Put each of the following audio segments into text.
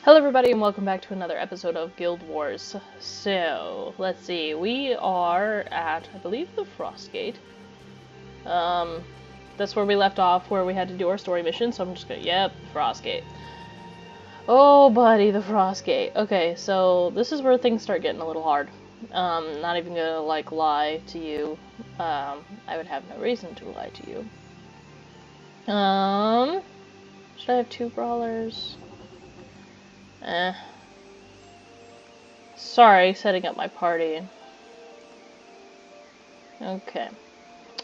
Hello everybody and welcome back to another episode of Guild Wars. So, let's see, we are at, I believe, the Frostgate. That's where we left off, where we had to do our story mission, so I'm just gonna, yep, Frostgate. Oh buddy, the Frostgate. Okay, so this is where things start getting a little hard. Not even gonna, lie to you. I would have no reason to lie to you. Should I have two brawlers? Sorry, setting up my party. Okay.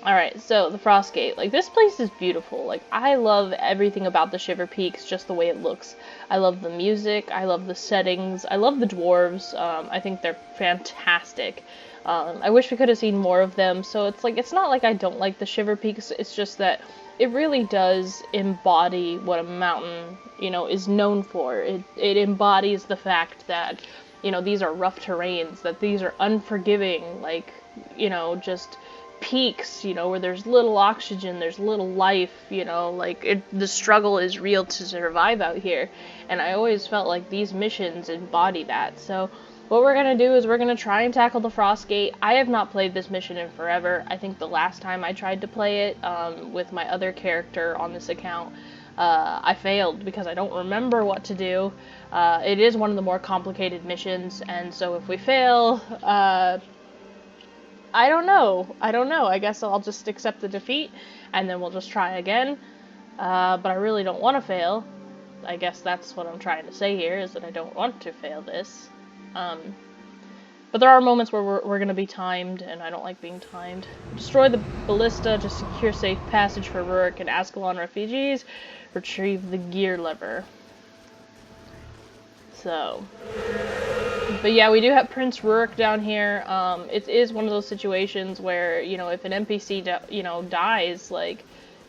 Alright, so the Frostgate. This place is beautiful. I love everything about the Shiverpeaks, just the way it looks. I love the music, I love the settings, I love the dwarves. I think they're fantastic. I wish we could have seen more of them, so it's not like I don't like the Shiverpeaks, it's just that it really does embody what a mountain, is known for. It embodies the fact that, these are rough terrains, that these are unforgiving, just peaks, where there's little oxygen, there's little life, the struggle is real to survive out here. And I always felt like these missions embody that. So what we're going to do is we're going to try and tackle the Frostgate. I have not played this mission in forever. I think the last time I tried to play it with my other character on this account, I failed because I don't remember what to do. It is one of the more complicated missions, and so if we fail, I don't know. I guess I'll just accept the defeat, and then we'll just try again. But I really don't want to fail. I guess that's what I'm trying to say here, is that I don't want to fail this. But there are moments where we're going to be timed, and I don't like being timed. Destroy the ballista to secure safe passage for Rurik and Ascalon refugees. Retrieve the gear lever. So, but yeah, we do have Prince Rurik down here. It is one of those situations where, if an NPC, dies,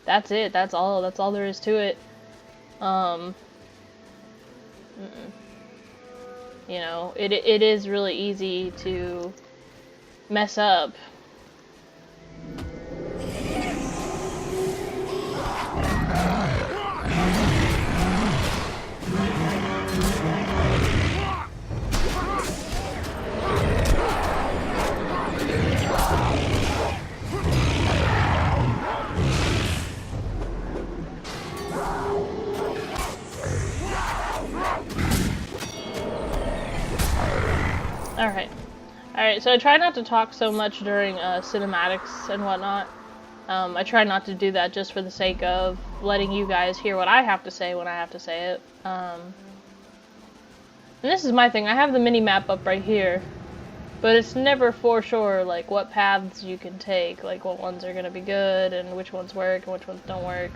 that's it. That's all there is to it. It is really easy to mess up. Alright, so I try not to talk so much during cinematics and whatnot. I try not to do that just for the sake of letting you guys hear what I have to say when I have to say it. And this is my thing, I have the mini-map up right here, but it's never for sure, what paths you can take, what ones are gonna be good, and which ones work, and which ones don't work.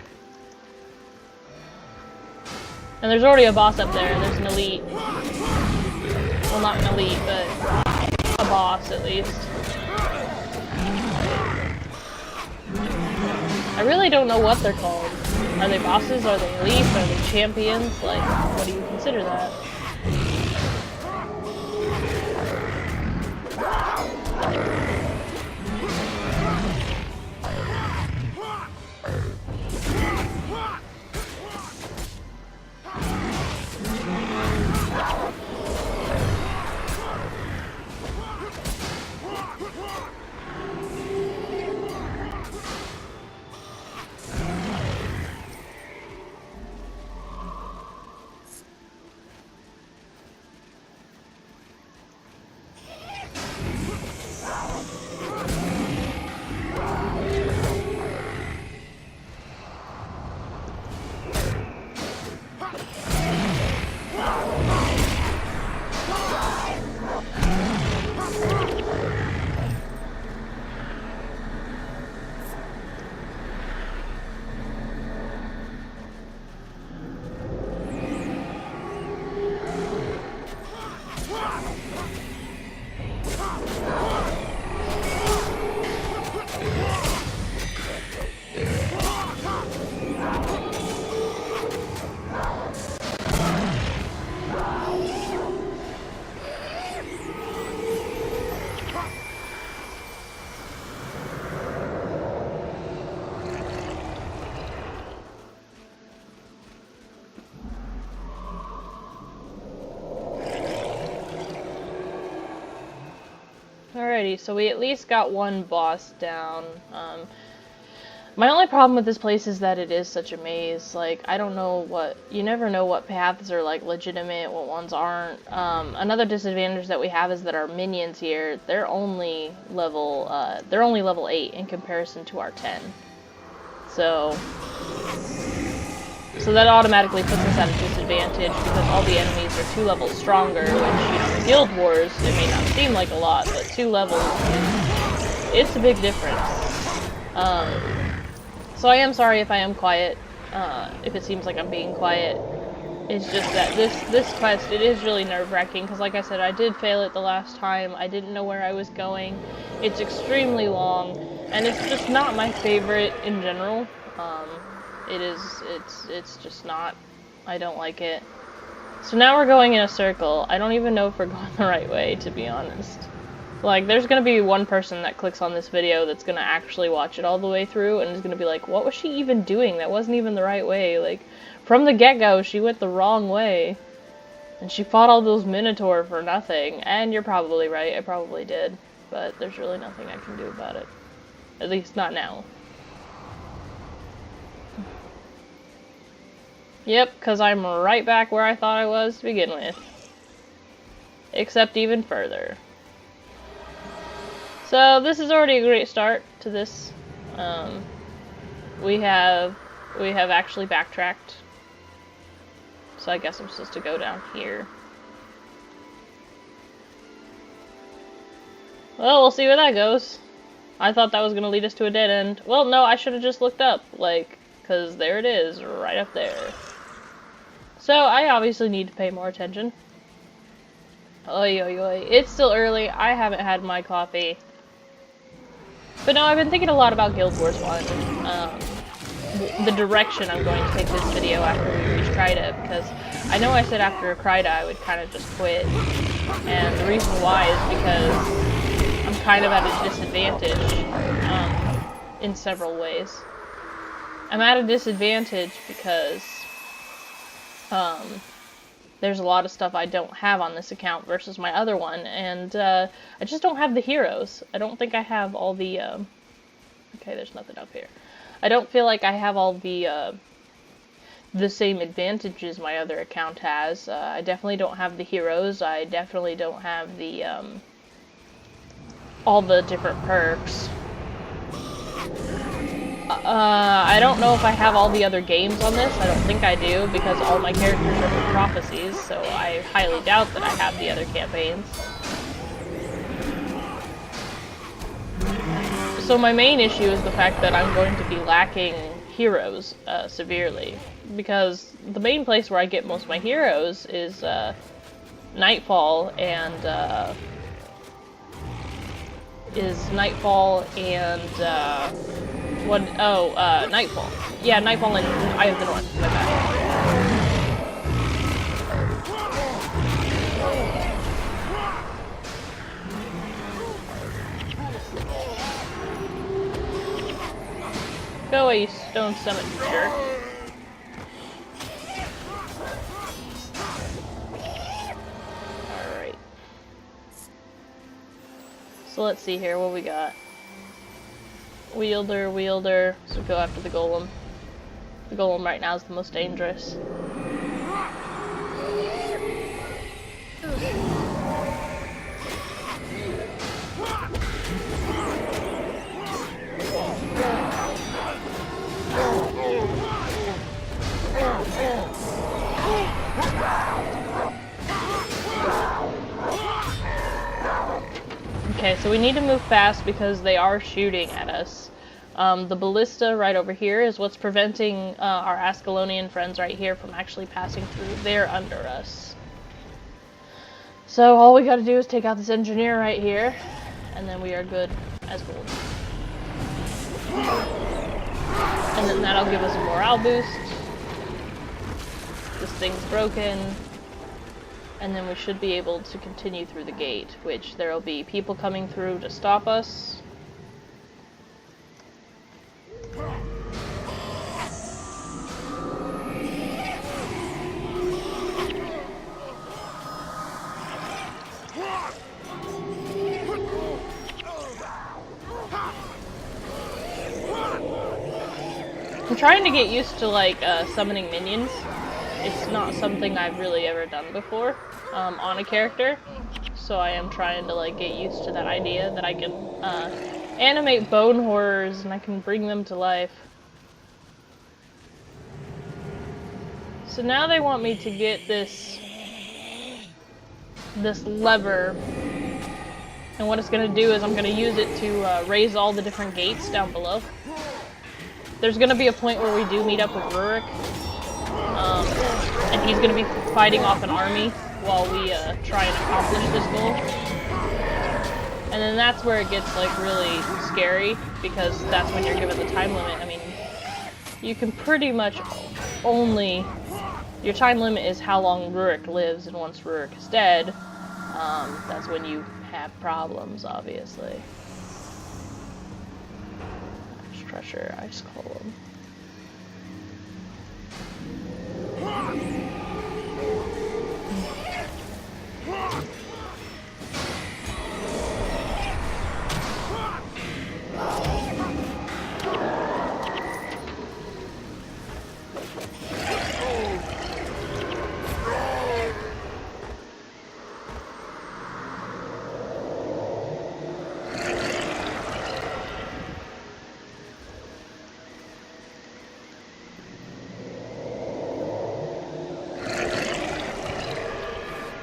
And there's already a boss up there, there's an elite. Well, not an elite, but a boss, at least. I really don't know what they're called. Are they bosses? Are they elites? Are they champions? What do you consider that? Alrighty, so we at least got one boss down. My only problem with this place is that it is such a maze. Like, I don't know you never know what paths are, like, legitimate, what ones aren't. Another disadvantage that we have is that our minions here, they're only level 8 in comparison to our 10. So that automatically puts us at a disadvantage because all the enemies are 2 levels stronger, which, you know, in Guild Wars, it may not seem like a lot, but 2 levels, it's a big difference. So I am sorry if I am quiet, if it seems like I'm being quiet. It's just that this quest, it is really nerve-wracking, because like I said, I did fail it the last time. I didn't know where I was going. It's extremely long, and it's just not my favorite in general. It's just not. I don't like it. So now we're going in a circle. I don't even know if we're going the right way, to be honest. Like, there's gonna be one person that clicks on this video that's gonna actually watch it all the way through and is gonna be like, what was she even doing? That wasn't even the right way. Like, from the get-go, she went the wrong way. And she fought all those Minotaur for nothing. And you're probably right, I probably did. But there's really nothing I can do about it. At least not now. Yep, because I'm right back where I thought I was to begin with. Except even further. So this is already a great start to this. We have actually backtracked. So I guess I'm supposed to go down here. Well, we'll see where that goes. I thought that was going to lead us to a dead end. Well, no, I should have just looked up, like, because there it is, right up there. So I obviously need to pay more attention. Oi, oi, oi. It's still early. I haven't had my coffee. But no, I've been thinking a lot about Guild Wars 1. The direction I'm going to take this video after we reach Kryta, because I know I said after Kryta I would kind of just quit. And the reason why is because I'm kind of at a disadvantage in several ways. I'm at a disadvantage because there's a lot of stuff I don't have on this account versus my other one, and I just don't have the heroes. I don't think I have all the, okay, there's nothing up here. I don't feel like I have all the same advantages my other account has. I definitely don't have the heroes. I definitely don't have the, all the different perks. I don't know if I have all the other games on this. I don't think I do, because all my characters are from Prophecies, so I highly doubt that I have the other campaigns. So my main issue is the fact that I'm going to be lacking heroes severely, because the main place where I get most of my heroes is Nightfall and Nightfall. Yeah, Nightfall and Eye of the North. My bad. Go away, you stone summit jerk. Alright. So let's see here, what we got. Wielder, so go after the golem. The golem right now is the most dangerous. Okay, so we need to move fast because they are shooting at us. The ballista right over here is what's preventing our Ascalonian friends right here from actually passing through. They're under us. So all we gotta do is take out this engineer right here, and then we are good as gold. And then that'll give us a morale boost. This thing's broken. And then we should be able to continue through the gate, which there will be people coming through to stop us. I'm trying to get used to, like, summoning minions. It's not something I've really ever done before, on a character. So I am trying to, like, get used to that idea that I can, animate bone horrors and I can bring them to life. So now they want me to get this lever, and what it's going to do is I'm going to use it to raise all the different gates down below. There's going to be a point where we do meet up with Rurik, and he's going to be fighting off an army while we try and accomplish this goal. And then that's where it gets, like, really scary, because that's when you're given the time limit. I mean, you can pretty much only... Your time limit is how long Rurik lives, and once Rurik is dead, that's when you have problems, obviously. Treasure, Ice Column.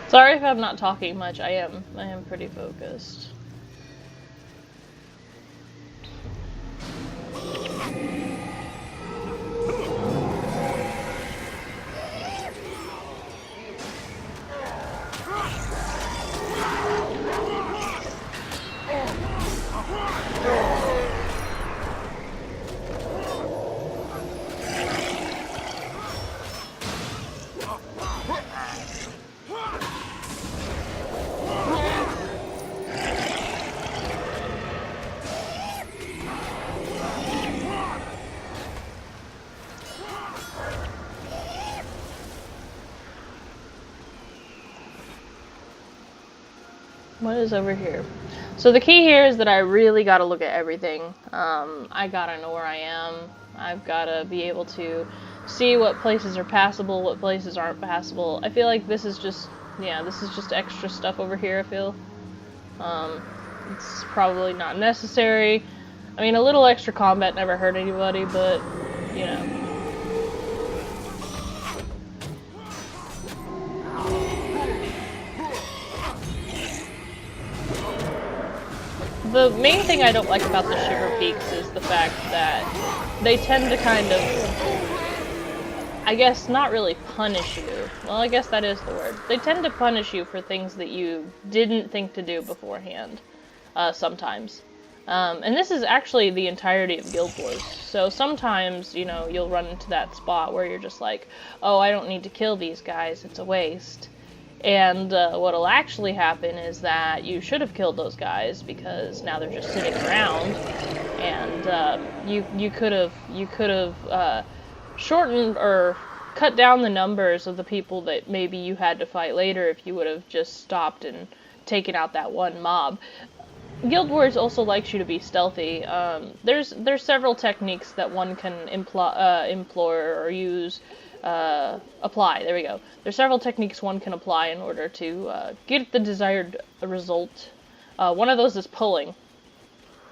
Sorry if I'm not talking much. I am pretty focused. What is over here? So the key here is that I really gotta look at everything. I gotta know where I am. I've gotta be able to see what places are passable, what places aren't passable. I feel like this is just, yeah, this is just extra stuff over here, I feel. It's probably not necessary. I mean, a little extra combat never hurt anybody, but, you know. The main thing I don't like about the Shiverpeaks is the fact that they tend to kind of, I guess, not really punish you. Well, I guess that is the word. They tend to punish you for things that you didn't think to do beforehand, sometimes. And this is actually the entirety of Guild Wars. So sometimes, you know, you'll run into that spot where you're just like, oh, I don't need to kill these guys, it's a waste. And what'll actually happen is that you should have killed those guys because now they're just sitting around, and you could have shortened or cut down the numbers of the people that maybe you had to fight later if you would have just stopped and taken out that one mob. Guild Wars also likes you to be stealthy. There's several techniques that one can employ or use. Apply. There we go. There's several techniques one can apply in order to get the desired result. One of those is pulling.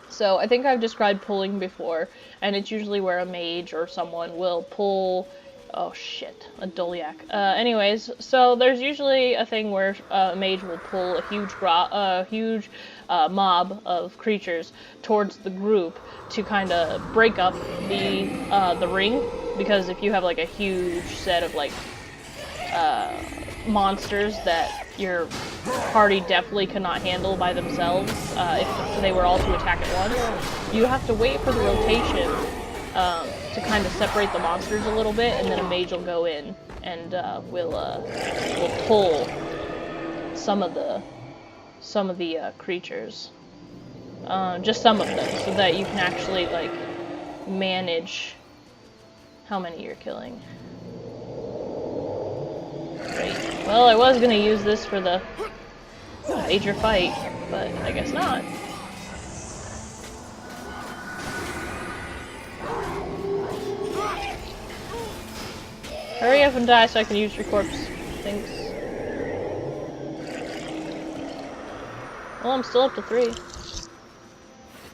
So I think I've described pulling before, and it's usually where a mage or someone will pull. Oh shit, a Doliac. Anyways, so there's usually a thing where a mage will pull a huge mob of creatures towards the group to kind of break up the ring. Because if you have like a huge set of like monsters that your party definitely cannot handle by themselves, if they were all to attack at once, you have to wait for the rotation to kind of separate the monsters a little bit, and then a mage will go in and will pull some of the creatures, just some of them, so that you can actually like manage how many you're killing. Great. Well, I was gonna use this for the major fight, but I guess not. Hurry up and die so I can use your corpse things. Well, I'm still up to 3.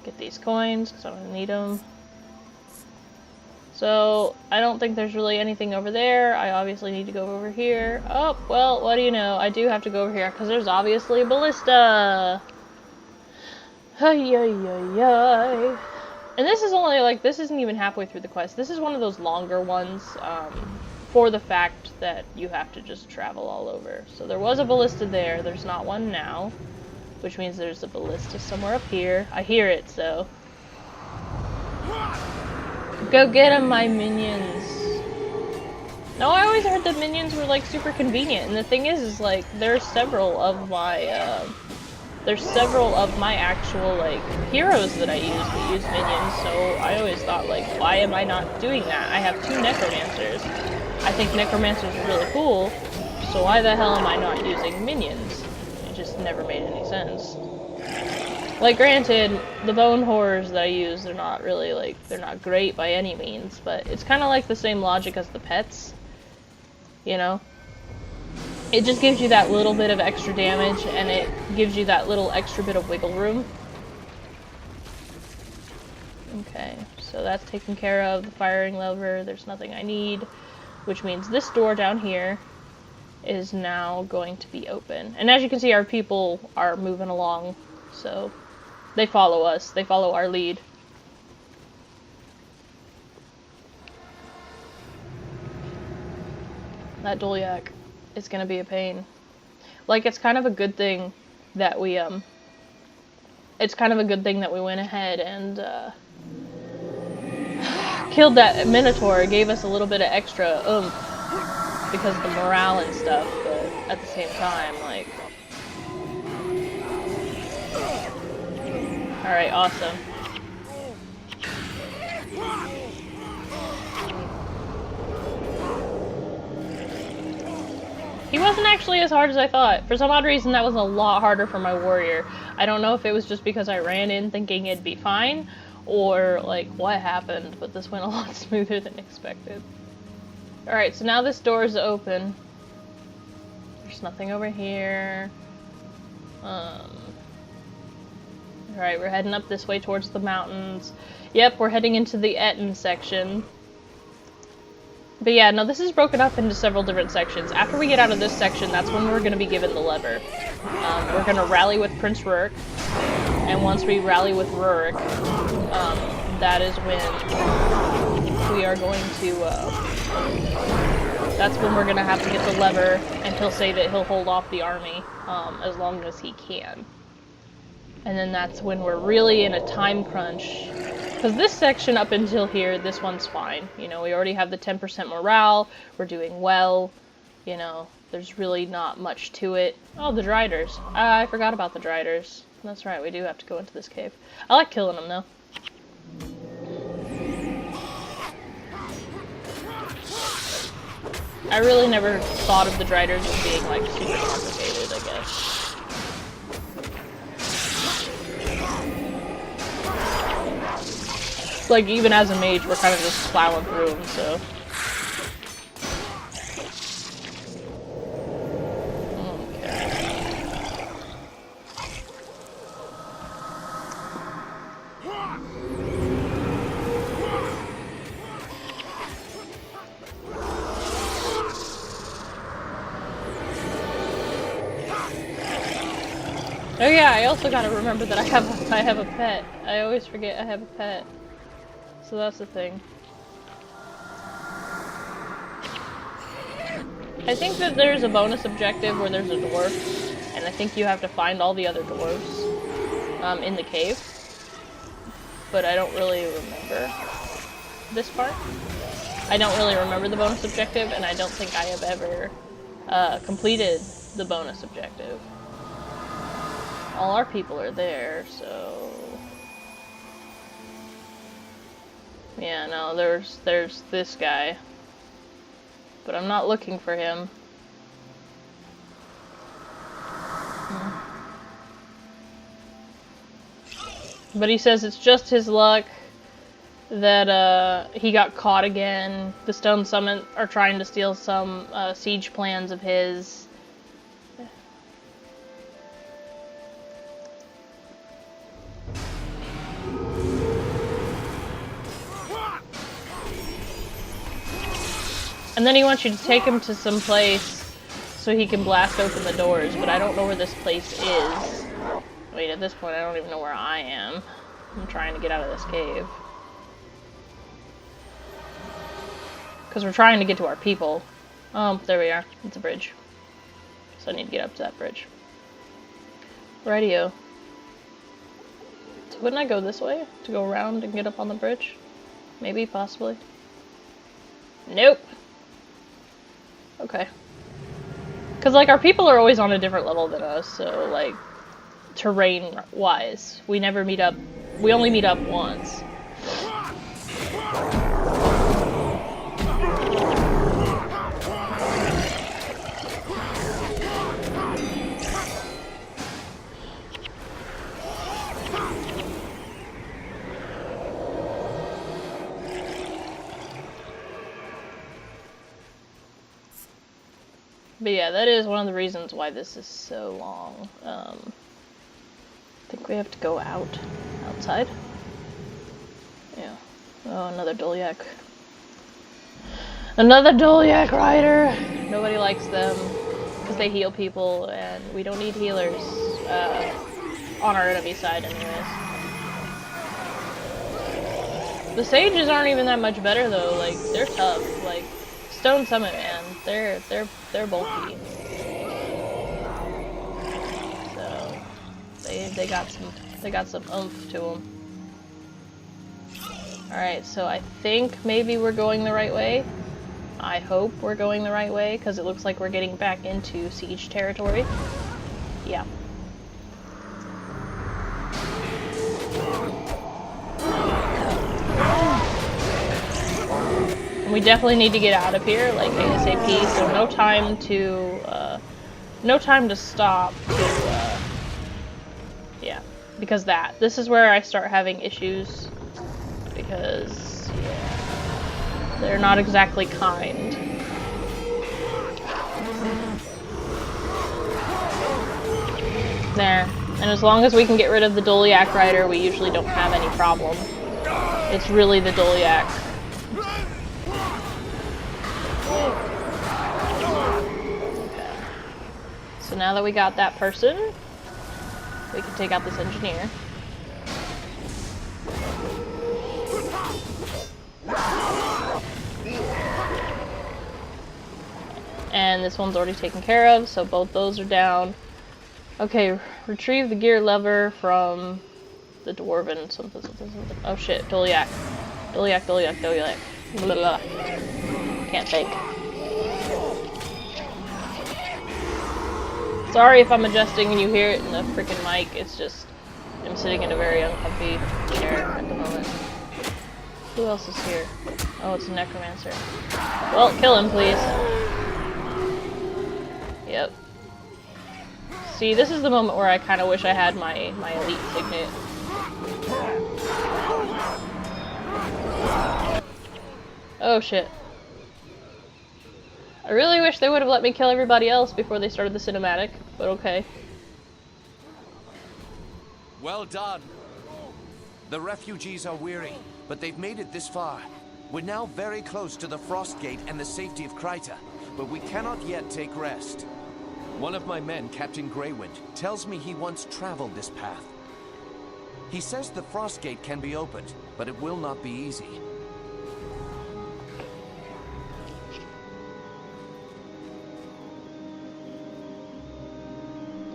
Get these coins, because I don't need them. So, I don't think there's really anything over there. I obviously need to go over here. Oh, well, what do you know? I do have to go over here, because there's obviously a ballista! Ay, ay, ay, ay. And this is only, like, this isn't even halfway through the quest. This is one of those longer ones, for the fact that you have to just travel all over. So there was a ballista there. There's not one now, which means there's a ballista somewhere up here. I hear it, so... Go get them, my minions. No, I always heard that minions were, like, super convenient. And the thing is like, there's several of my actual, like, heroes that I use that use minions. So I always thought, like, why am I not doing that? I have 2 necromancers. I think necromancers are really cool. So why the hell am I not using minions? It just never made any sense. Like, granted, the bone horrors that I use, they're not really, like, they're not great by any means, but it's kind of like the same logic as the pets, you know? It just gives you that little bit of extra damage, and it gives you that little extra bit of wiggle room. Okay, so that's taken care of. The firing lever, there's nothing I need, which means this door down here is now going to be open. And as you can see, our people are moving along, so... They follow us. They follow our lead. That Dolyak is gonna be a pain. Like, it's kind of a good thing that we, it's kind of a good thing that we went ahead and, killed that Minotaur. It gave us a little bit of extra oomph because of the morale and stuff, but at the same time, like... Alright, awesome. He wasn't actually as hard as I thought. For some odd reason, that was a lot harder for my warrior. I don't know if it was just because I ran in thinking it'd be fine, or, like, what happened, but this went a lot smoother than expected. Alright, so now this door is open. There's nothing over here. Alright, we're heading up this way towards the mountains. Yep, we're heading into the Etten section. But yeah, no, this is broken up into several different sections. After we get out of this section, that's when we're going to be given the lever. We're going to rally with Prince Rurik. And once we rally with Rurik, that is when we are going to, that's when we're going to have to get the lever, and he'll say that he'll hold off the army, as long as he can. And then that's when we're really in a time crunch. Because this section up until here, this one's fine. You know, we already have the 10% morale, we're doing well, you know, there's really not much to it. Oh, the Driders. I forgot about the Driders. That's right, we do have to go into this cave. I like killing them, though. I really never thought of the Driders as being, like, super complicated, I guess. Like, even as a mage, we're kind of just plowing through them, so... Oh yeah, I also gotta remember that I have a pet. I always forget I have a pet. So that's the thing. I think that there's a bonus objective where there's a dwarf, and I think you have to find all the other dwarves in the cave. But I don't really remember this part. I don't really remember the bonus objective, and I don't think I have ever completed the bonus objective. All our people are there, so... Yeah, no, there's this guy. But I'm not looking for him. But he says it's just his luck that he got caught again. The Stone Summit are trying to steal some siege plans of his. And then he wants you to take him to some place so he can blast open the doors, but I don't know where this place is. Wait, at this point I don't even know where I am. I'm trying to get out of this cave. Because we're trying to get to our people. Oh, there we are. It's a bridge. So I need to get up to that bridge. Radio. So wouldn't I go this way? To go around and get up on the bridge? Maybe, possibly. Nope. Okay. Because, like, our people are always on a different level than us, so, like, terrain-wise, we never meet up. We only meet up once. But yeah, that is one of the reasons why this is so long. I think we have to go outside. Yeah. Oh, another Dolyak. Another Dolyak rider! Nobody likes them, because they heal people, and we don't need healers on our enemy side anyways. The sages aren't even that much better though, like, they're tough. Like, Stone Summit, man, they're bulky. So they got some oomph to them. All right, so I think maybe we're going the right way. I hope we're going the right way because it looks like we're getting back into siege territory. Yeah. And we definitely need to get out of here, like ASAP. So no time to stop. Yeah, because this is where I start having issues because yeah, they're not exactly kind. There. And as long as we can get rid of the Dolyak rider, we usually don't have any problem. It's really the Dolyak. Okay. So now that we got that person, we can take out this engineer. And this one's already taken care of, so both those are down. Okay, retrieve the gear lever from the dwarven something. Oh shit, Dolyak. Dolyak. Blah, blah. Can't think. Sorry if I'm adjusting and you hear it in the freaking mic, it's just I'm sitting in a very uncomfy chair at the moment. Who else is here? Oh, it's a necromancer. Well, kill him, please. Yep. See, this is the moment where I kind of wish I had my elite signet. Oh shit. I really wish they would have let me kill everybody else before they started the cinematic, but okay. Well done. The refugees are weary, but they've made it this far. We're now very close to the Frost Gate and the safety of Kryta, but we cannot yet take rest. One of my men, Captain Greywind, tells me he once traveled this path. He says the Frost Gate can be opened, but it will not be easy.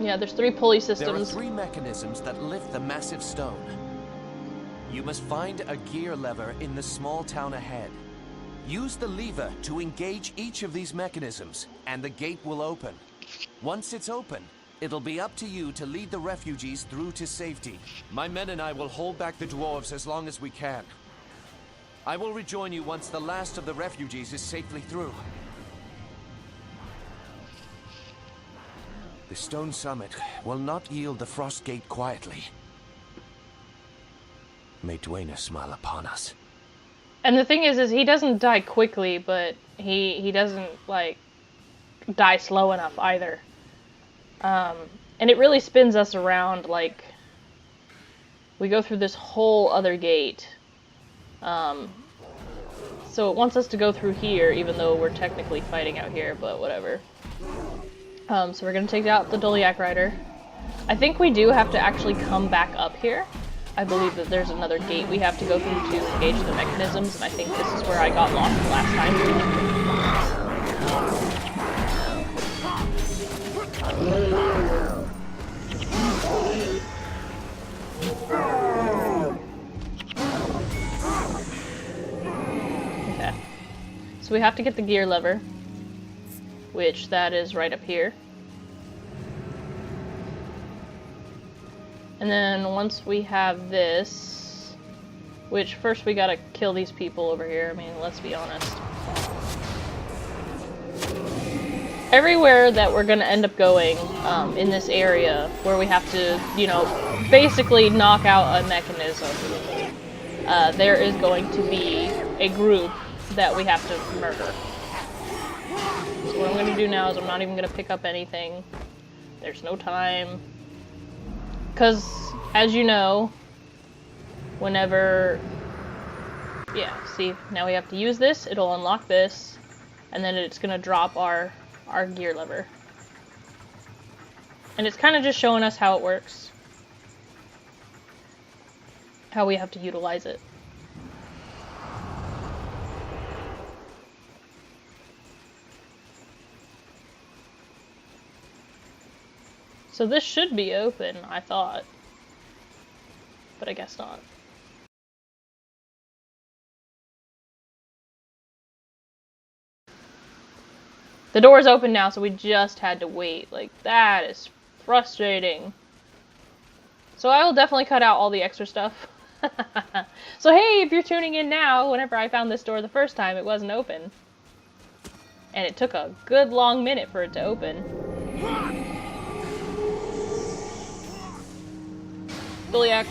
Yeah, there's 3 pulley systems. There are 3 mechanisms that lift the massive stone. You must find a gear lever in the small town ahead. Use the lever to engage each of these mechanisms, and the gate will open. Once it's open, it'll be up to you to lead the refugees through to safety. My men and I will hold back the dwarves as long as we can. I will rejoin you once the last of the refugees is safely through. The Stone Summit will not yield the Frost Gate quietly. May Dwayne smile upon us. And the thing is he doesn't die quickly, but he doesn't, like, die slow enough either. And it really spins us around, like, we go through this whole other gate. So it wants us to go through here, even though we're technically fighting out here, but whatever. So we're gonna take out the Doliac Rider. I think we do have to actually come back up here. I believe that there's another gate we have to go through to engage the mechanisms, and I think this is where I got lost last time. Okay. So we have to get the gear lever, which that is right up here. And then once we have this, which first we gotta kill these people over here, I mean, let's be honest. Everywhere that we're gonna end up going in this area, where we have to, you know, basically knock out a mechanism, there is going to be a group that we have to murder. So what I'm gonna do now is I'm not even gonna pick up anything. There's no time. Because, as you know, whenever... Yeah, see, now we have to use this, it'll unlock this, and then it's gonna drop our gear lever. And it's kind of just showing us how it works. How we have to utilize it. So this should be open, I thought. But I guess not. The door's open now, so we just had to wait. Like, that is frustrating. So I will definitely cut out all the extra stuff. So hey, if you're tuning in now, whenever I found this door the first time, it wasn't open. And it took a good long minute for it to open. Doliac.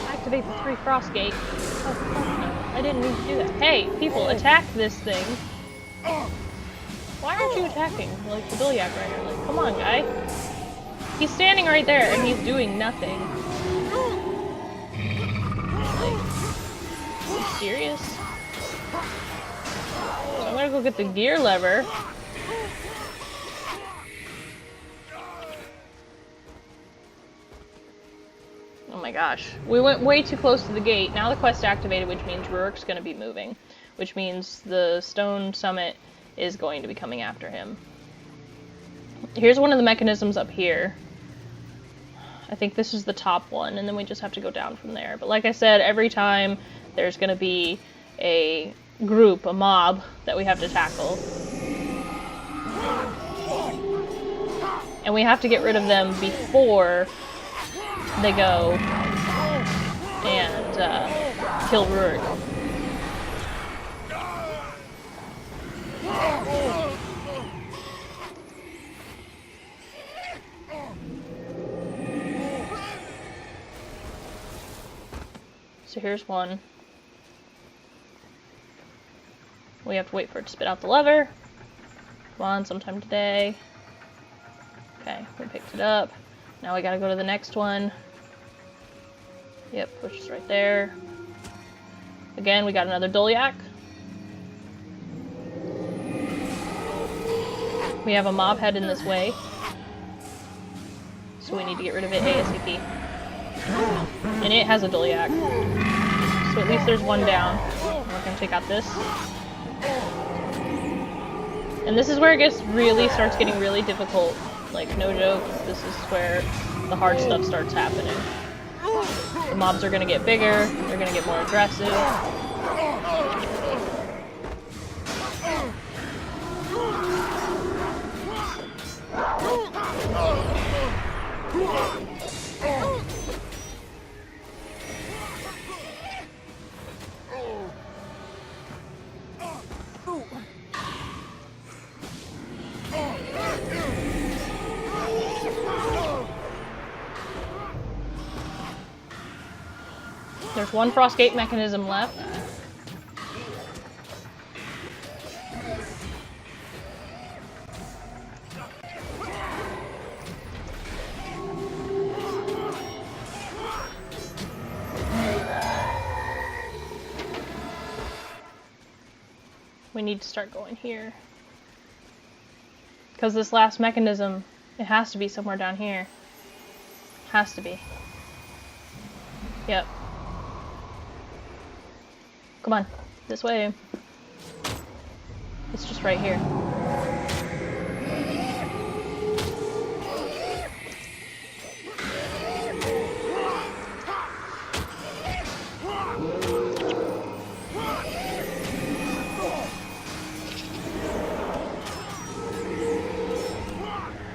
Activate the 3 frost gate. Oh, fuck no. I didn't mean to do that. Hey, people, attack this thing. Why aren't you attacking, like, the Doliac Rider? Like, come on, guy. He's standing right there, and he's doing nothing. Like, are you serious? So I'm gonna go get the gear lever. Oh my gosh. We went way too close to the gate. Now the quest activated, which means Rurik's gonna be moving. Which means the stone summit is going to be coming after him. Here's one of the mechanisms up here. I think this is the top one, and then we just have to go down from there. But like I said, every time there's gonna be a group, a mob, that we have to tackle. And we have to get rid of them before they go and kill Rurik. So here's one. We have to wait for it to spit out the lever. Come on, sometime today. Okay, we picked it up. Now we gotta go to the next one. Yep, which is right there. Again, we got another Doliac. We have a mob heading this way. So we need to get rid of it ASAP. And it has a Doliac. So at least there's one down. We're gonna take out this. And this is where it starts getting really difficult. Like, no joke, this is where the hard stuff starts happening. The mobs are gonna get bigger, they're gonna get more aggressive. There's one Frostgate mechanism left. We need to start going here. Because this last mechanism, it has to be somewhere down here. Has to be. Yep. Come on, this way. It's just right here.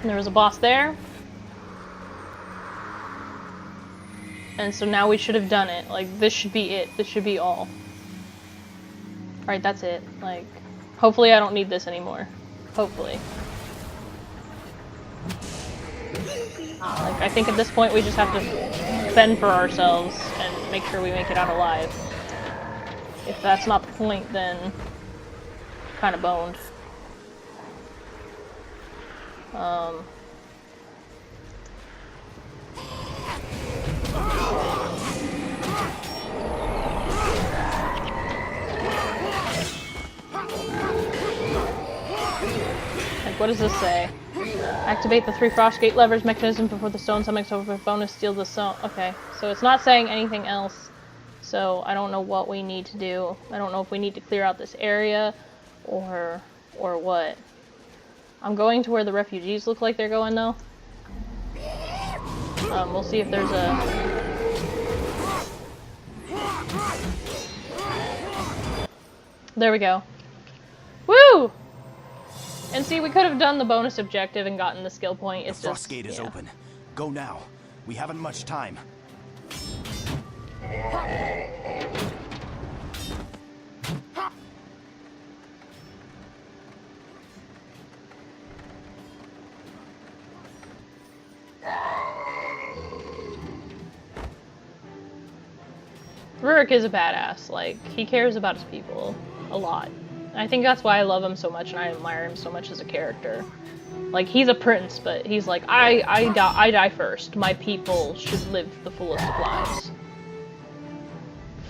And there was a boss there. And so now we should have done it. Like, this should be it. This should be all. Alright, that's it. Like, hopefully I don't need this anymore. Hopefully. Like, I think at this point we just have to fend for ourselves and make sure we make it out alive. If that's not the point, then kind of boned. Like, what does this say? Activate the 3 Frostgate levers mechanism before the stone summons over bonus, steal the stone. Okay, so it's not saying anything else. So I don't know what we need to do. I don't know if we need to clear out this area or what. I'm going to where the refugees look like they're going though. We'll see if there's a... There we go. Woo! And see, we could have done the bonus objective and gotten the skill point. It's the frost gate is open. Go now. We haven't much time. Rurik is a badass. Like, he cares about his people a lot. I think that's why I love him so much and I admire him so much as a character. Like, he's a prince, but he's like, I die first. My people should live the fullest of lives.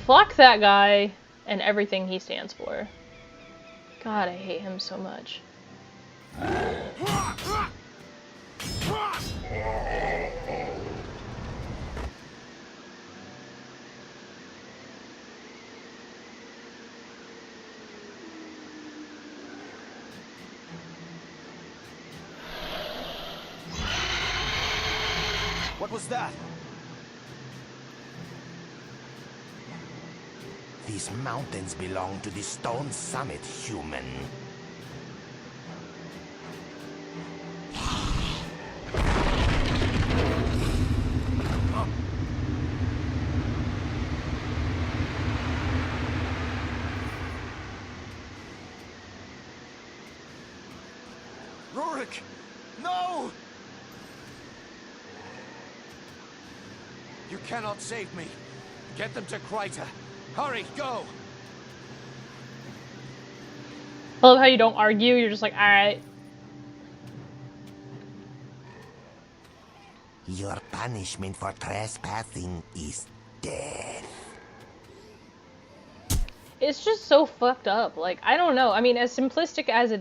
Fuck that guy and everything he stands for. God, I hate him so much. What was that? These mountains belong to the Stone Summit, human. Rurik! No! You cannot save me. Get them to Kryta. Hurry, go! I love how you don't argue, you're just like, alright. Your punishment for trespassing is death. It's just so fucked up. Like, I don't know. I mean, as simplistic as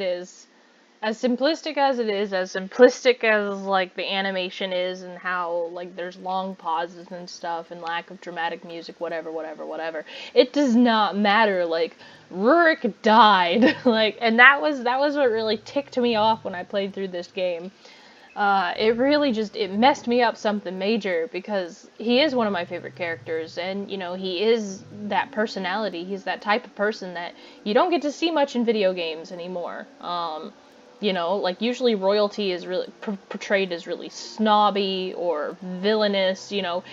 like the animation is and how like there's long pauses and stuff and lack of dramatic music, whatever. It does not matter. Like, Rurik died. Like, and that was what really ticked me off when I played through this game. It really just, it messed me up something major because he is one of my favorite characters and, you know, he is that personality. He's that type of person that you don't get to see much in video games anymore. You know, like, usually royalty is really portrayed as really snobby or villainous, you know.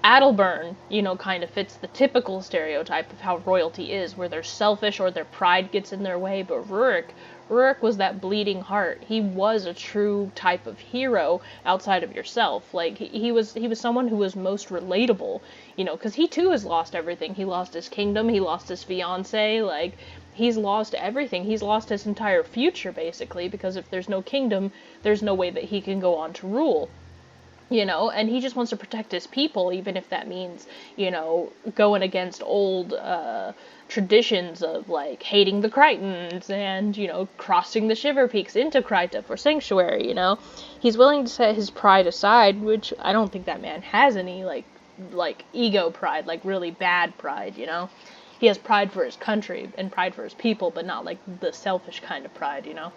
Adelburn, you know, kind of fits the typical stereotype of how royalty is, where they're selfish or their pride gets in their way, but Rurik Rurik was that bleeding heart. He was a true type of hero outside of yourself. Like, he was someone who was most relatable, you know, because he too has lost everything. He lost his kingdom, he lost his fiance, like, he's lost everything. He's lost his entire future, basically, because if there's no kingdom, there's no way that he can go on to rule. You know, and he just wants to protect his people, even if that means, you know, going against old traditions of, like, hating the Krytans and, you know, crossing the Shiverpeaks into Kryta for sanctuary, you know. He's willing to set his pride aside, which I don't think that man has any, like ego pride, like really bad pride, you know. He has pride for his country and pride for his people, but not, like, the selfish kind of pride, you know.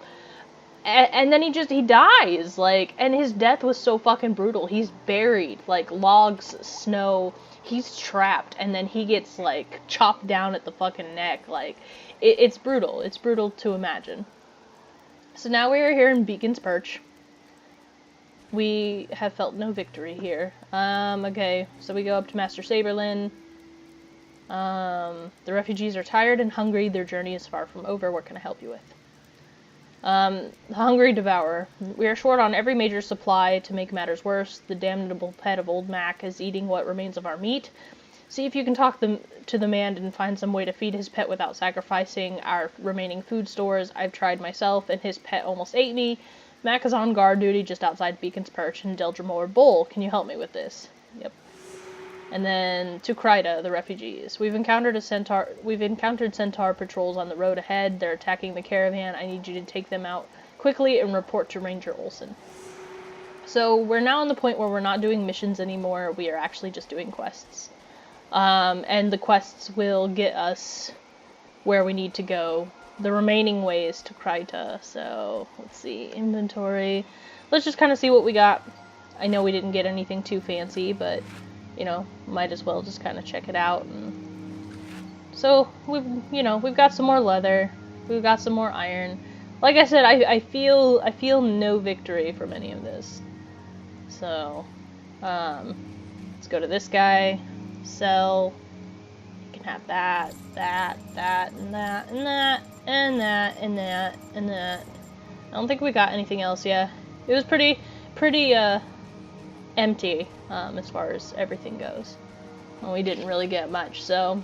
And then he dies, like, and his death was so fucking brutal. He's buried, like, logs, snow, he's trapped, and then he gets, like, chopped down at the fucking neck, like, it's brutal. It's brutal to imagine. So now we are here in Beacon's Perch. We have felt no victory here. Okay, so we go up to Master Saberlin. The refugees are tired and hungry. Their journey is far from over. What can I help you with? The Hungry Devourer. We are short on every major supply. To make matters worse, the damnable pet of Old Mac is eating what remains of our meat. See if you can talk to the man and find some way to feed his pet without sacrificing our remaining food stores. I've tried myself, and his pet almost ate me. Mac is on guard duty just outside Beacon's Perch in Deldrimore Bowl. Can you help me with this? Yep. And then to Kryta, the refugees. We've encountered centaur patrols on the road ahead. They're attacking the caravan. I need you to take them out quickly and report to Ranger Olson. So we're now in the point where we're not doing missions anymore. We are actually just doing quests. And the quests will get us where we need to go. The remaining ways to Kryta. So let's see, inventory. Let's just kind of see what we got. I know we didn't get anything too fancy, but you know, might as well just kind of check it out. And so we've got some more leather, we've got some more iron. Like I said, I feel no victory from any of this. So let's go to this guy, sell. You can have that, and that, and that, and that, and that, and that, and that. I don't think we got anything else. Yeah, it was pretty empty as far as everything goes. Well, we didn't really get much, so.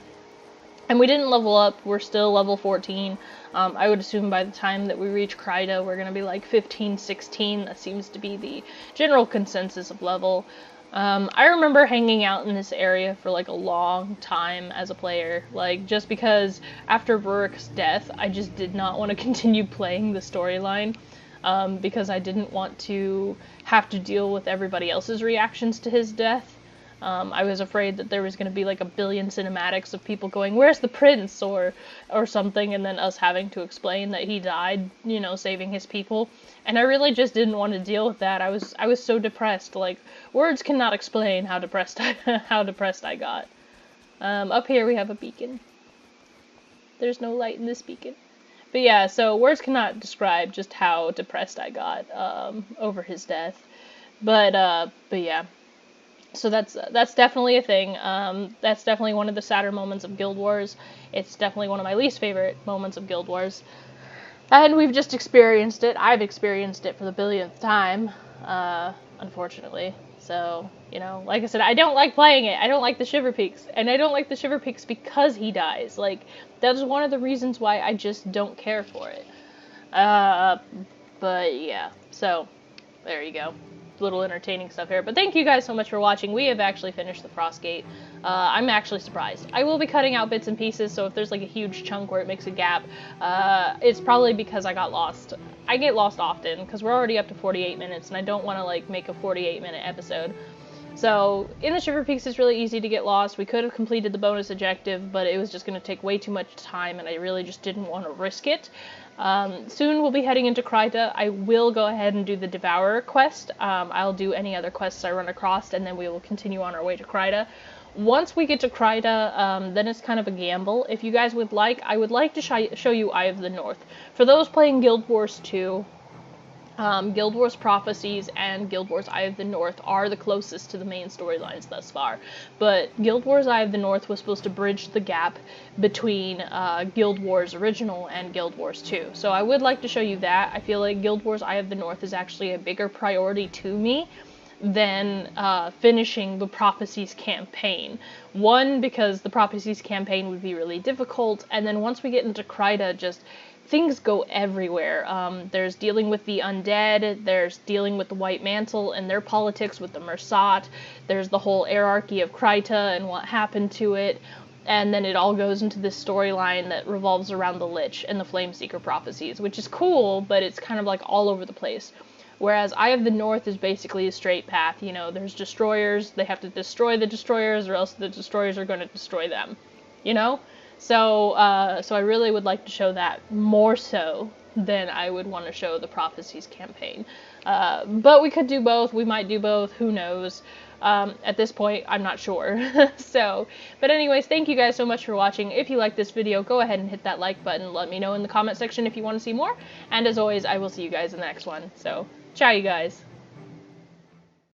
And we didn't level up. We're still level 14. I would assume by the time that we reach Kryta, we're going to be like 15, 16. That seems to be the general consensus of level. I remember hanging out in this area for like a long time as a player. Like, just because after Rurik's death, I just did not want to continue playing the storyline. Because I didn't want to have to deal with everybody else's reactions to his death. I was afraid that there was going to be like a billion cinematics of people going, "Where's the prince?" or something, and then us having to explain that he died, you know, saving his people. And I really just didn't want to deal with that. I was so depressed. Like, words cannot explain how depressed I got. Up here we have a beacon. There's no light in this beacon. But yeah, so words cannot describe just how depressed I got over his death. But yeah. So that's definitely a thing. That's definitely one of the sadder moments of Guild Wars. It's definitely one of my least favorite moments of Guild Wars. And we've just experienced it. I've experienced it for the billionth time, unfortunately. So, you know, like I said, I don't like playing it. I don't like the Shiverpeaks. And I don't like the Shiverpeaks because he dies. Like, that is one of the reasons why I just don't care for it. But yeah, so there you go. Little entertaining stuff here. But thank you guys so much for watching. We have actually finished the Frostgate. I'm actually surprised. I will be cutting out bits and pieces, so if there's like a huge chunk where it makes a gap, it's probably because I got lost. I get lost often, because we're already up to 48 minutes, and I don't want to like make a 48-minute episode. So, in the Shiverpeaks, it's really easy to get lost. We could have completed the bonus objective, but it was just going to take way too much time, and I really just didn't want to risk it. Soon we'll be heading into Kryta. I will go ahead and do the Devourer quest. I'll do any other quests I run across, and then we will continue on our way to Kryta. Once we get to Kryta, then it's kind of a gamble. If you guys would like, I would like to show you Eye of the North. For those playing Guild Wars 2, Guild Wars Prophecies and Guild Wars Eye of the North are the closest to the main storylines thus far, but Guild Wars Eye of the North was supposed to bridge the gap between Guild Wars Original and Guild Wars 2. So I would like to show you that. I feel like Guild Wars Eye of the North is actually a bigger priority to me than finishing the Prophecies campaign. One, because the Prophecies campaign would be really difficult, and then once we get into Kryta, just things go everywhere. There's dealing with the undead, there's dealing with the White Mantle and their politics with the Mersat, there's the whole hierarchy of Kryta and what happened to it, and then it all goes into this storyline that revolves around the Lich and the Flameseeker prophecies, which is cool, but it's kind of like all over the place. Whereas Eye of the North is basically a straight path. You know, there's destroyers, they have to destroy the destroyers, or else the destroyers are going to destroy them. You know? So I really would like to show that more so than I would want to show the Prophecies campaign. But we could do both, we might do both, who knows. At this point, I'm not sure. But anyways, thank you guys so much for watching. If you like this video, go ahead and hit that like button. Let me know in the comment section if you want to see more. And as always, I will see you guys in the next one. So, ciao you guys.